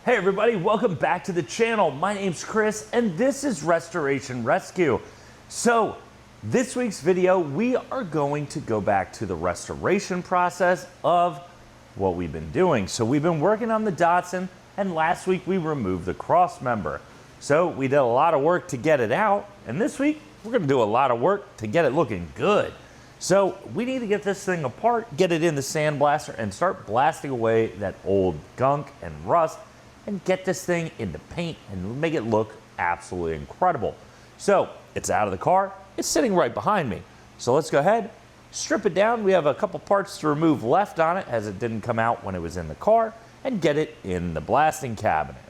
Hey everybody, welcome back to the channel. My name's Chris and this is Restoration Rescue. So this week's video, we are going to go back to the restoration process of what we've been doing. So we've been working on the Datsun and last week we removed the cross member. So we did a lot of work to get it out and this week we're gonna do a lot of work to get it looking good. So we need to get this thing apart, get it in the sandblaster and start blasting away that old gunk and rust and get this thing into paint and make it look absolutely incredible. So it's out of the car, it's sitting right behind me. So let's go ahead, strip it down. We have a couple parts to remove left on it as it didn't come out when it was in the car and get it in the blasting cabinet.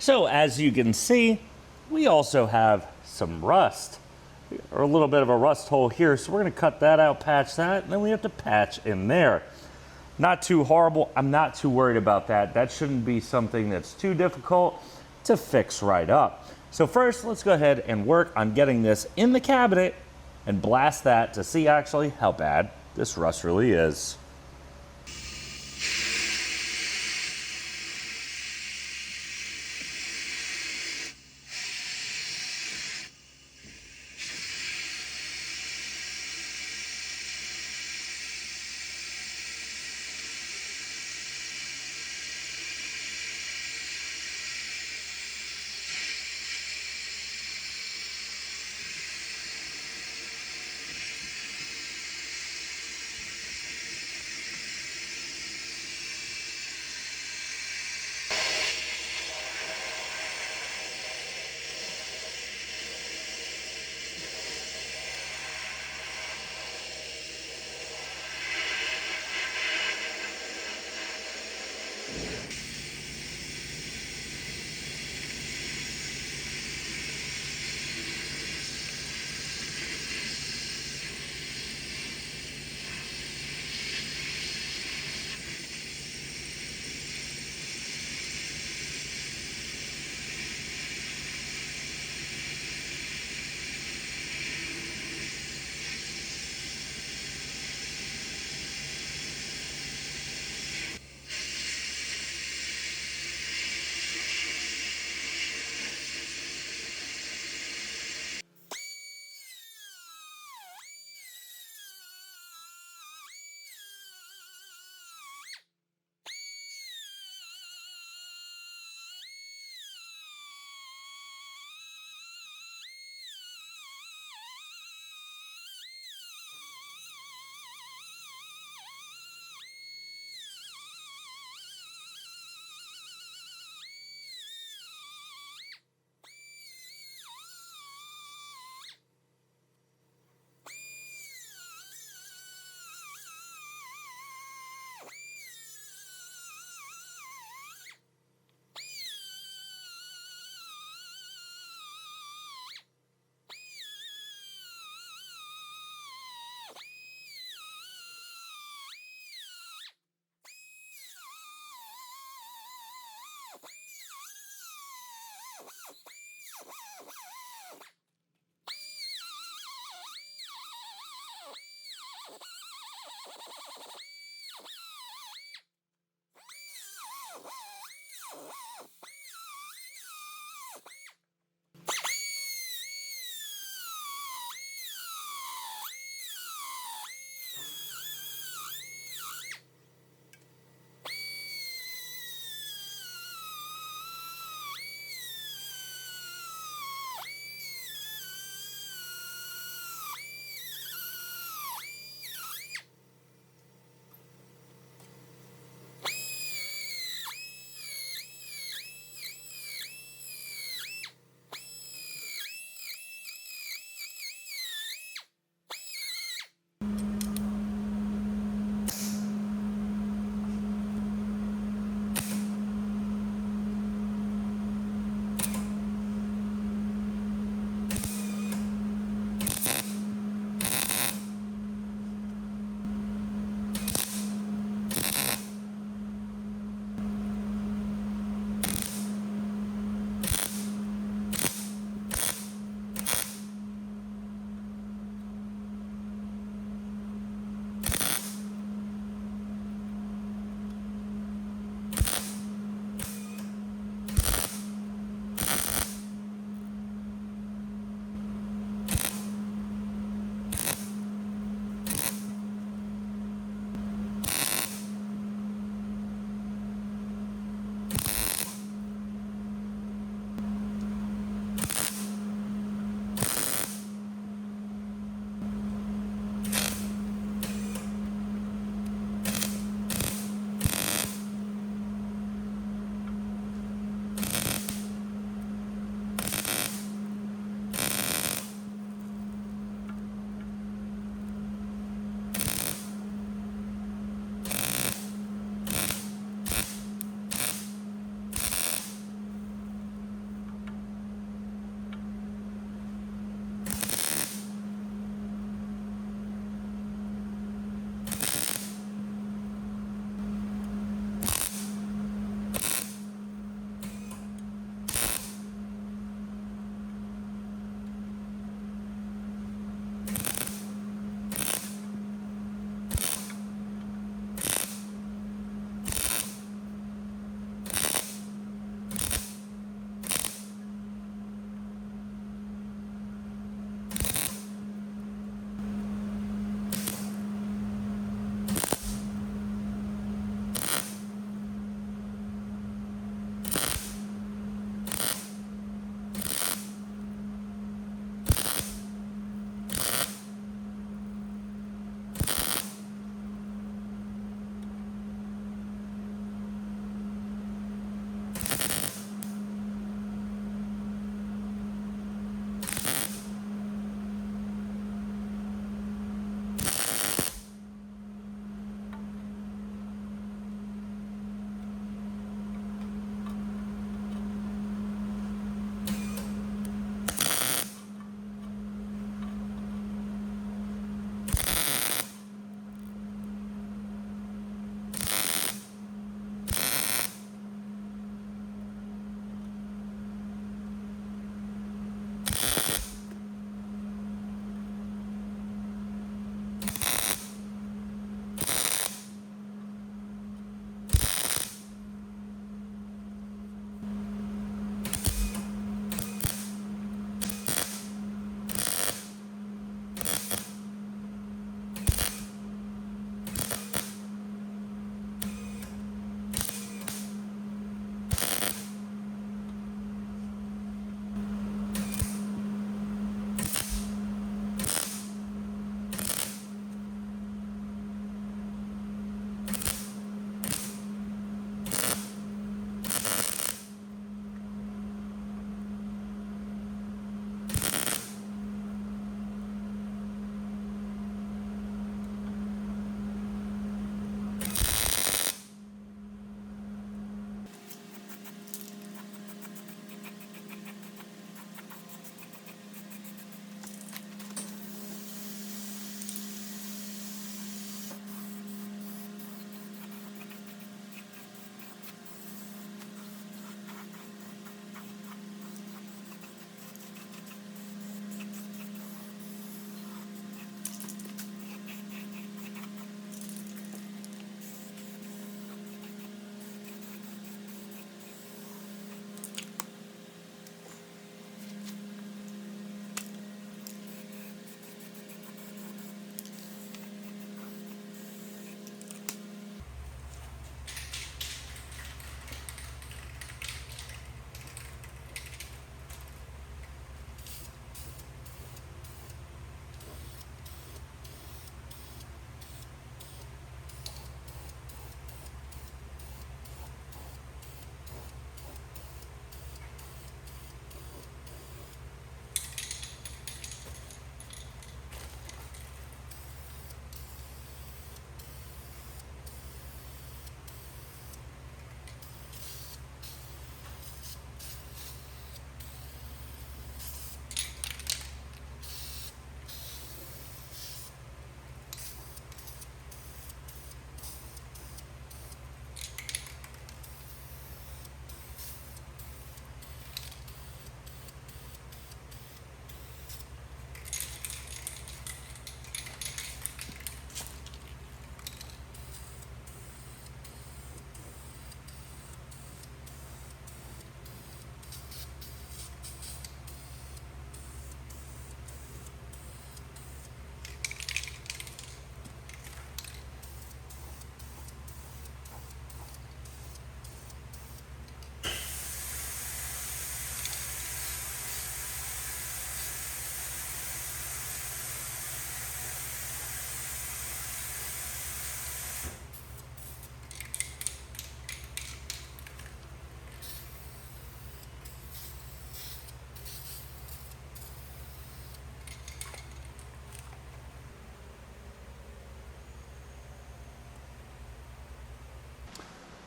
So as you can see, we also have some rust, or a little bit of a rust hole here. So we're gonna cut that out, patch that, and then we have to patch in there. Not too horrible, I'm not too worried about that. That shouldn't be something that's too difficult to fix right up. So first, let's go ahead and work on getting this in the cabinet and blast that to see actually how bad this rust really is.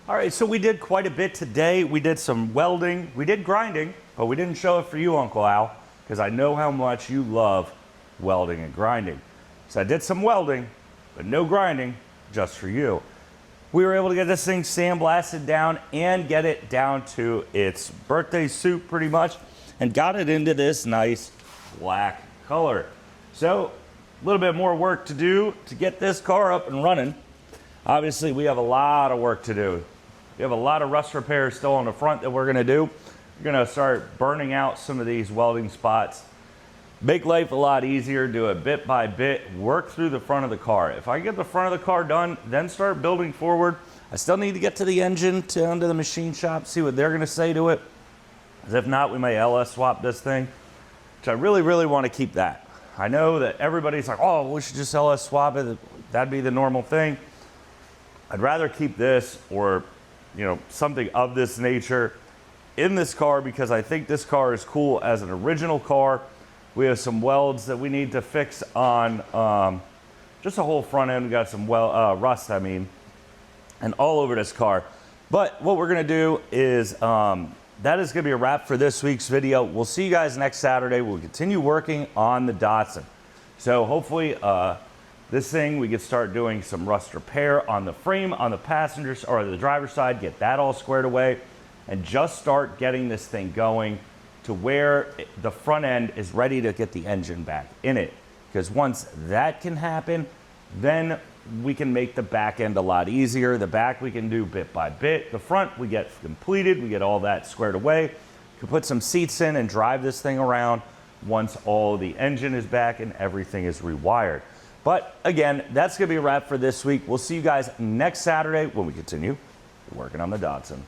All right, so we did quite a bit today. We did some welding, we did grinding, but we didn't show it for you, Uncle Al, because I know how much you love welding and grinding. So I did some welding, but no grinding, just for you. We were able to get this thing sandblasted down and get it down to its birthday suit pretty much, and got it into this nice black color. So a little bit more work to do to get this car up and running. Obviously, we have a lot of work to do. We have a lot of rust repairs still on the front that we're gonna do. We're gonna start burning out some of these welding spots, make life a lot easier, do it bit by bit, work through the front of the car. If I get the front of the car done, then start building forward. I still need to get to the engine, down to the machine shop, see what they're gonna say to it. As if not, we may LS swap this thing, which I really, really wanna keep that. I know that everybody's like, oh, we should just LS swap it. That'd be the normal thing. I'd rather keep this or something of this nature in this car, because I think this car is cool as an original car. We have some welds that we need to fix on just a whole front end. We got some rust, and all over this car. But what we're gonna do is, that is gonna be a wrap for this week's video. We'll see you guys next Saturday. We'll continue working on the Datsun. So hopefully this thing, we can start doing some rust repair on the frame, on the passengers or the driver's side, get that all squared away, and just start getting this thing going to where the front end is ready to get the engine back in it. Because once that can happen, then we can make the back end a lot easier. The back we can do bit by bit. The front we get completed, we get all that squared away. You can put some seats in and drive this thing around once all the engine is back and everything is rewired. But again, that's gonna be a wrap for this week. We'll see you guys next Saturday when we continue working on the Datsun.